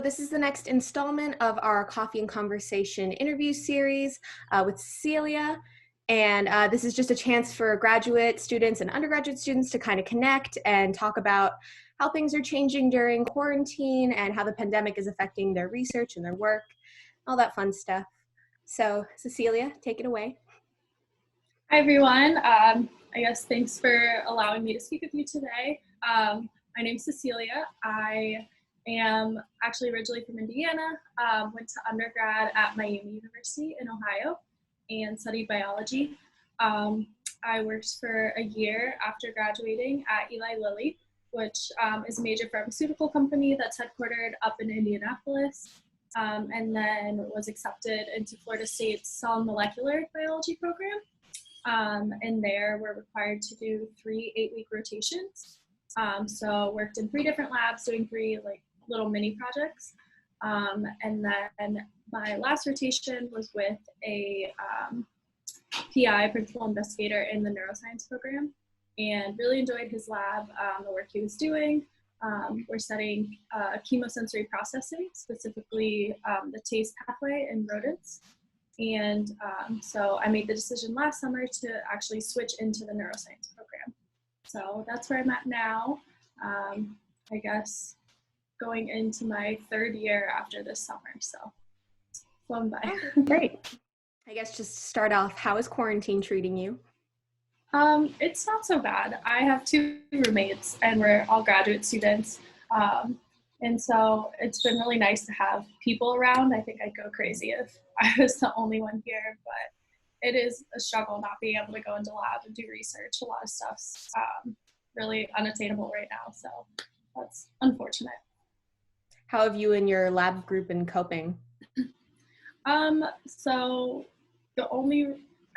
this is the next installment of our Coffee and Conversation interview series with Cecilia. And this is just a chance for graduate students and undergraduate students to kind of connect and talk about how things are changing during quarantine and how the pandemic is affecting their research and their work, all that fun stuff. So Cecilia, take it away. Hi, everyone. I guess thanks for allowing me to speak with you today. My name's Cecilia. I am actually originally from Indiana, went to undergrad at Miami University in Ohio and studied biology. I worked for a year after graduating at Eli Lilly, which is a major pharmaceutical company that's headquartered up in Indianapolis, and then was accepted into Florida State's cell and molecular biology program. And there we're required to do 3 8-week rotations. So worked in 3 different labs doing 3 like little mini projects. And then my last rotation was with a PI, principal investigator in the neuroscience program, and really enjoyed his lab, the work he was doing. We're studying chemosensory processing, specifically the taste pathway in rodents. And so I made the decision last summer to actually switch into the neuroscience program. So that's where I'm at now. I guess going into my 3rd year after this summer, so flown by. Oh, great. I guess just to start off, how is quarantine treating you? It's not so bad. I have 2 roommates and we're all graduate students. And so it's been really nice to have people around. I think I'd go crazy if I was the only one here, but it is a struggle not being able to go into lab and do research. A lot of stuff's really unattainable right now, so that's unfortunate. How have you and your lab group been coping? So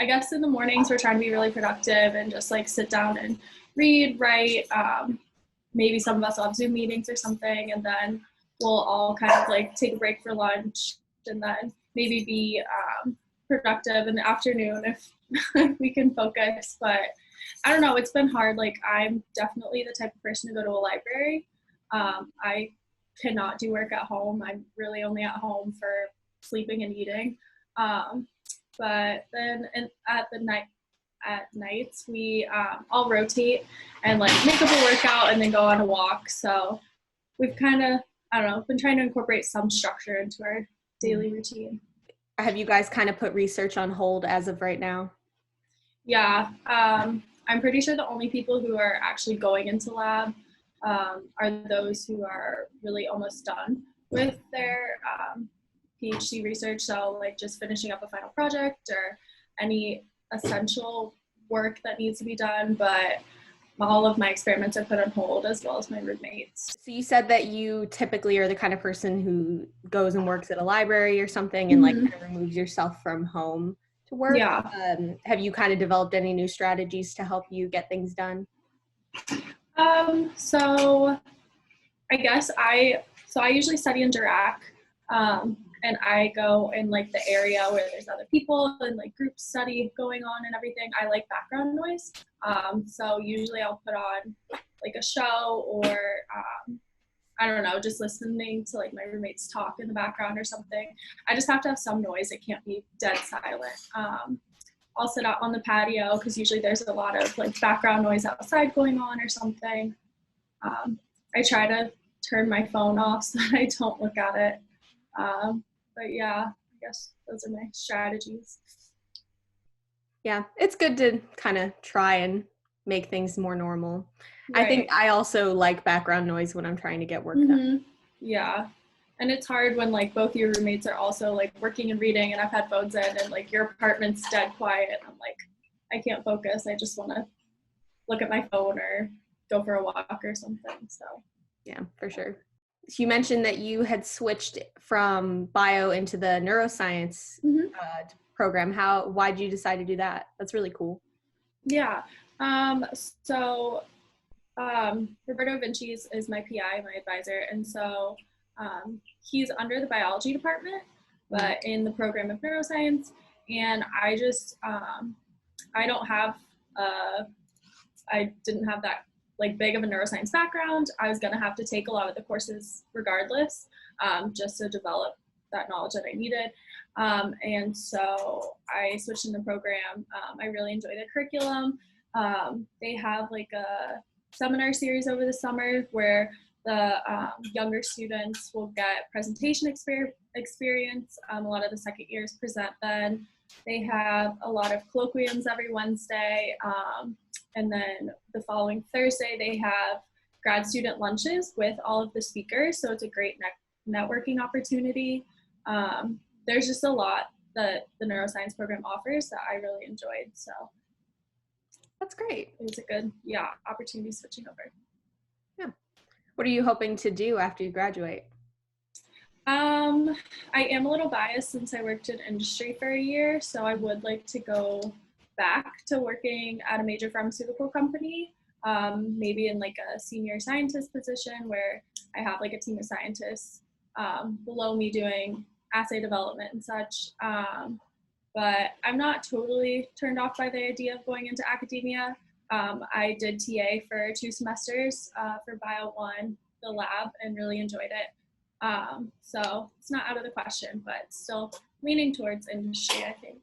I guess in the mornings we're trying to be really productive and just like sit down and read, write, maybe some of us will have Zoom meetings or something, and then we'll all kind of like take a break for lunch and then maybe be productive in the afternoon if we can focus. But I don't know, it's been hard. Like, I'm definitely the type of person to go to a library. I cannot do work at home. I'm really only at home for sleeping and eating. But then at nights we all rotate and like make up a workout and then go on a walk. So we've kind of, I don't know, been trying to incorporate some structure into our daily routine. Have you guys kind of put research on hold as of right now? Yeah, I'm pretty sure the only people who are actually going into lab are those who are really almost done with their PhD research. So like just finishing up a final project or any essential work that needs to be done, but all of my experiments are put on hold, as well as my roommates. So you said that you typically are the kind of person who goes and works at a library or something and like kind of removes yourself from home to work. Yeah. Have you kind of developed any new strategies to help you get things done? So I guess I usually study in Dirac, and I go in like the area where there's other people and like group study going on and everything. I like background noise. So usually I'll put on like a show or, I don't know, just listening to like my roommates talk in the background or something. I just have to have some noise. It can't be dead silent. I'll sit out on the patio because usually there's a lot of like background noise outside going on or something. I try to turn my phone off so that I don't look at it. But yeah, I guess those are my strategies. Yeah, it's good to kind of try and make things more normal. Right. I think I also like background noise when I'm trying to get work done. Yeah. And it's hard when like both your roommates are also like working and reading and I've had phones in and like your apartment's dead quiet. I'm like, I can't focus. I just want to look at my phone or go for a walk or something. So yeah, for sure. So you mentioned that you had switched from bio into the neuroscience program. Why did you decide to do that? That's really cool. Yeah. So Roberto Vinci is my PI, my advisor. And so he's under the biology department, but in the program of neuroscience. And I just, I didn't have that like big of a neuroscience background, I was gonna have to take a lot of the courses regardless, just to develop that knowledge that I needed. And so I switched in the program. I really enjoyed the curriculum. They have like a seminar series over the summer where the younger students will get presentation experience. A lot of the second years present then. They have a lot of colloquiums every Wednesday. And then the following Thursday, they have grad student lunches with all of the speakers. So it's a great networking opportunity. There's just a lot that the neuroscience program offers that I really enjoyed. So that's great. It was a good, opportunity switching over. Yeah. What are you hoping to do after you graduate? I am a little biased since I worked in industry for a year, so I would like to go back to working at a major pharmaceutical company, maybe in like a senior scientist position where I have like a team of scientists below me doing assay development and such. But I'm not totally turned off by the idea of going into academia. I did TA for 2 semesters for Bio 1, the lab, and really enjoyed it. So it's not out of the question, but still leaning towards industry, I think.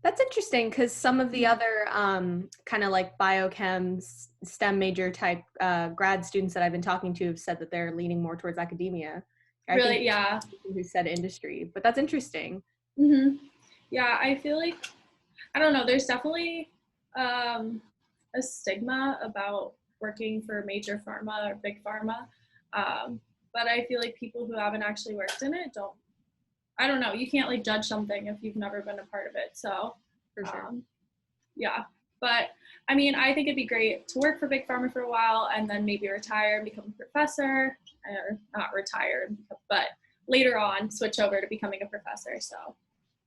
That's interesting because some of the other kind of like biochem, STEM major type grad students that I've been talking to have said that they're leaning more towards academia. Really, yeah. Who said industry, but that's interesting. Mm-hmm. Yeah, I feel like, I don't know, there's definitely a stigma about working for major pharma or big pharma. But I feel like people who haven't actually worked in it I don't know, you can't like judge something if you've never been a part of it. So, for sure. Yeah. But I mean, I think it'd be great to work for big pharma for a while and then maybe retire and become a professor, or not retire, but later on switch over to becoming a professor. So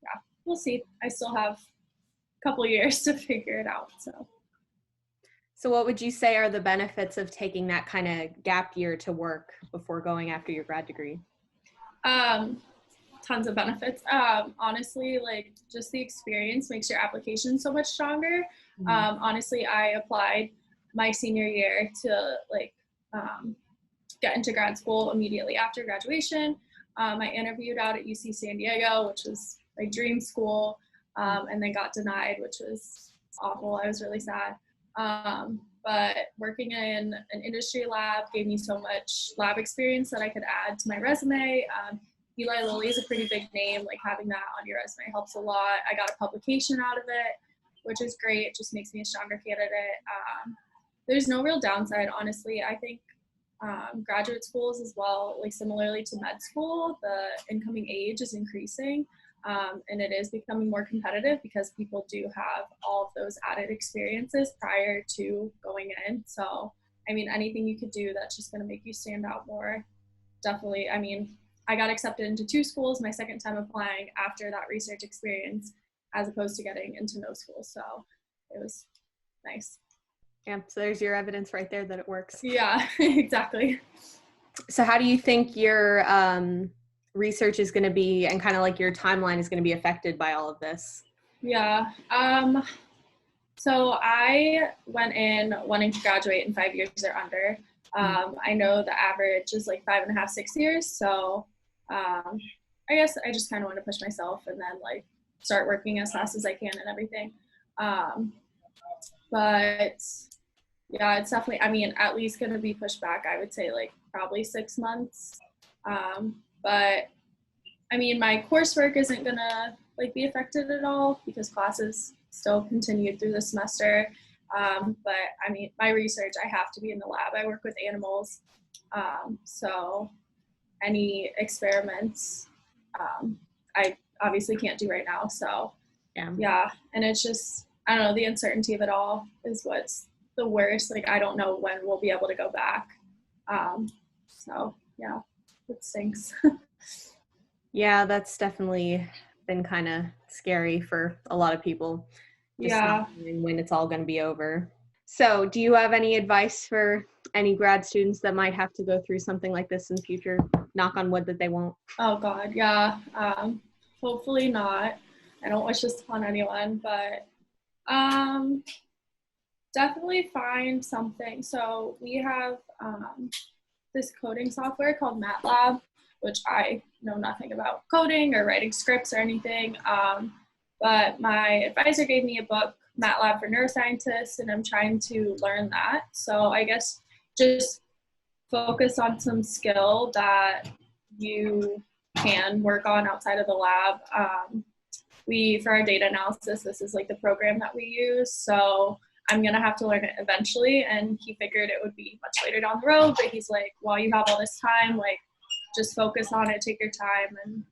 yeah, we'll see. I still have a couple years to figure it out. So what would you say are the benefits of taking that kind of gap year to work before going after your grad degree? Tons of benefits. Honestly, like just the experience makes your application so much stronger. Mm-hmm. Honestly, I applied my senior year to like get into grad school immediately after graduation. I interviewed out at UC San Diego, which was my dream school, and then got denied, which was awful. I was really sad. But working in an industry lab gave me so much lab experience that I could add to my resume. Eli Lilly is a pretty big name, like having that on your resume helps a lot. I got a publication out of it, which is great. It just makes me a stronger candidate. There's no real downside, honestly. I think graduate schools as well, like similarly to med school, the incoming age is increasing. And it is becoming more competitive because people do have all of those added experiences prior to going in. So, I mean, anything you could do that's just going to make you stand out more. Definitely. I mean, I got accepted into 2 schools my second time applying after that research experience, as opposed to getting into no school. So it was nice. Yeah. So there's your evidence right there that it works. Yeah, exactly. So how do you think your research is going to be, and kind of like your timeline is going to be affected by all of this? Yeah. So I went in wanting to graduate in 5 years or under. I know the average is like 5.5, 6 years. So I guess I just kind of want to push myself and then like start working as fast as I can and everything. But yeah, it's definitely, I mean, at least going to be pushed back. I would say like probably 6 months. But I mean, my coursework isn't going to like be affected at all because classes still continued through the semester. But I mean, my research, I have to be in the lab. I work with animals. So any experiments, I obviously can't do right now. So yeah. And it's just, I don't know, the uncertainty of it all is what's the worst. Like, I don't know when we'll be able to go back. So yeah, it stinks. Yeah, that's definitely been kind of scary for a lot of people. Just not knowing when it's all going to be over. So do you have any advice for any grad students that might have to go through something like this in the future? Knock on wood that they won't. Oh God, yeah. Hopefully not. I don't wish this upon anyone, but definitely find something. So we have this coding software called MATLAB, which I know nothing about coding or writing scripts or anything. But my advisor gave me a book, MATLAB for Neuroscientists, and I'm trying to learn that. So I guess just focus on some skill that you can work on outside of the lab. For our data analysis, this is like the program that we use. So I'm going to have to learn it eventually. And he figured it would be much later down the road, but he's like, while you have all this time, like just focus on it, take your time. And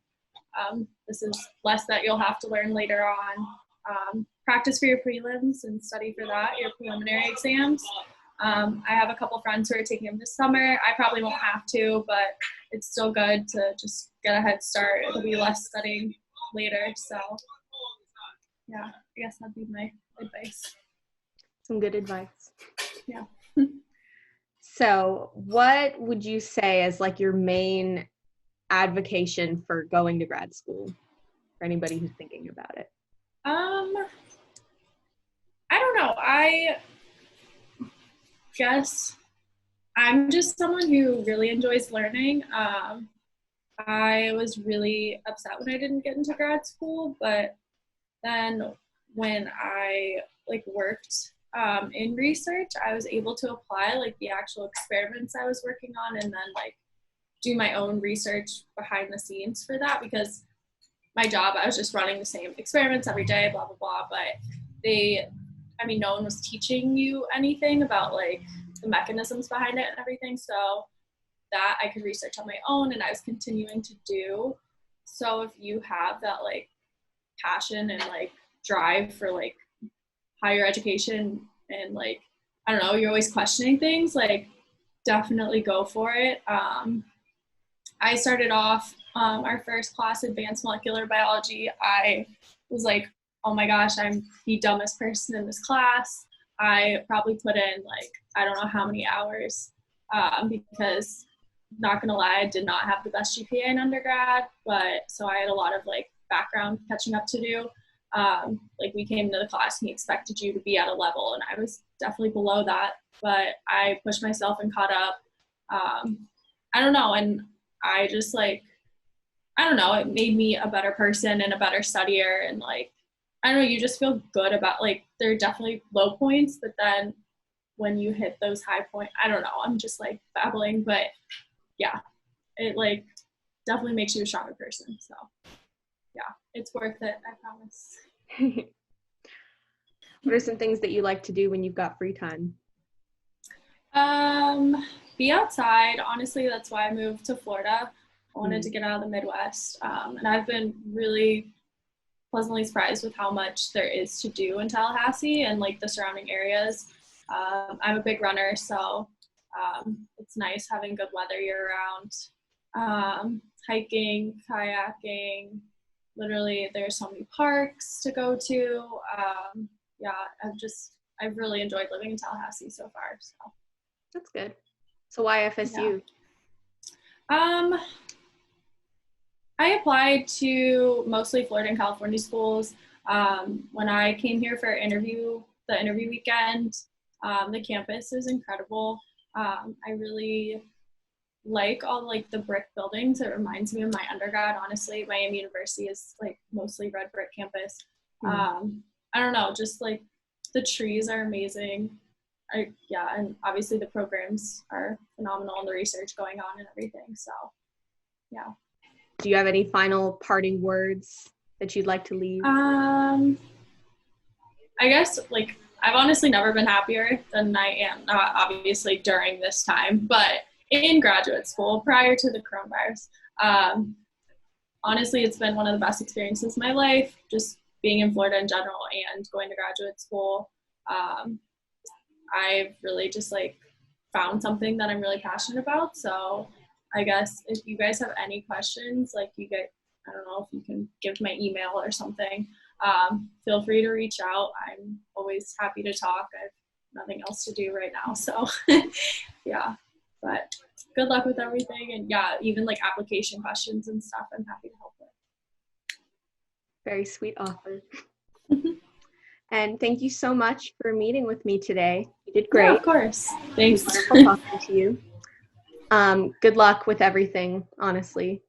this is less that you'll have to learn later on. Practice for your prelims and study for that, your preliminary exams. I have a couple friends who are taking them this summer. I probably won't have to, but it's still good to just get a head start. It'll be less studying later. So yeah, I guess that'd be my advice. Some good advice. Yeah. So what would you say is like your main advocation for going to grad school for anybody who's thinking about it? I don't know. I guess I'm just someone who really enjoys learning. I was really upset when I didn't get into grad school, but then when I worked in research, I was able to apply like the actual experiments I was working on and then do my own research behind the scenes for that, because my job, I was just running the same experiments every day, blah, blah, blah. But no one was teaching you anything about the mechanisms behind it and everything. So that I could research on my own and I was continuing to do. So if you have that passion and drive for higher education and I don't know, you're always questioning things, definitely go for it. I started off our first class, advanced molecular biology. I was like, oh my gosh, I'm the dumbest person in this class. I probably put in I don't know how many hours because not gonna lie, I did not have the best GPA in undergrad, but so I had a lot of background catching up to do. We came to the class and he expected you to be at a level and I was definitely below that, but I pushed myself and caught up. I don't know, and I just I don't know, it made me a better person and a better studier, and I don't know, you just feel good about there are definitely low points, but then when you hit those high points, I don't know, I'm just babbling, but yeah, it definitely makes you a stronger person. So yeah, it's worth it, I promise. What are some things that you like to do when you've got free time? Be outside. Honestly, that's why I moved to Florida. I wanted to get out of the Midwest. And I've been really pleasantly surprised with how much there is to do in Tallahassee and the surrounding areas. I'm a big runner, so it's nice having good weather year round. Hiking, kayaking, literally there's so many parks to go to. Yeah, I've really enjoyed living in Tallahassee so far. So that's good. So why FSU? Yeah. I applied to mostly Florida and California schools. When I came here for the interview weekend, the campus is incredible. I really like all the brick buildings. It reminds me of my undergrad. Honestly, Miami University is mostly red brick campus. I don't know, just the trees are amazing. And obviously the programs are phenomenal and the research going on and everything. So yeah. Do you have any final parting words that you'd like to leave? I guess I've honestly never been happier than I am, not obviously during this time, but in graduate school prior to the coronavirus. Honestly, it's been one of the best experiences of my life, just being in Florida in general and going to graduate school. I've really just found something that I'm really passionate about. So I guess if you guys have any questions, I don't know if you can give my email or something, feel free to reach out. I'm always happy to talk. I have nothing else to do right now. So yeah, but good luck with everything. And yeah, even application questions and stuff, I'm happy to help with. Very sweet offer. And thank you so much for meeting with me today. You did Yeah, great. of course. Thanks. Wonderful talking to you. Good luck with everything, honestly.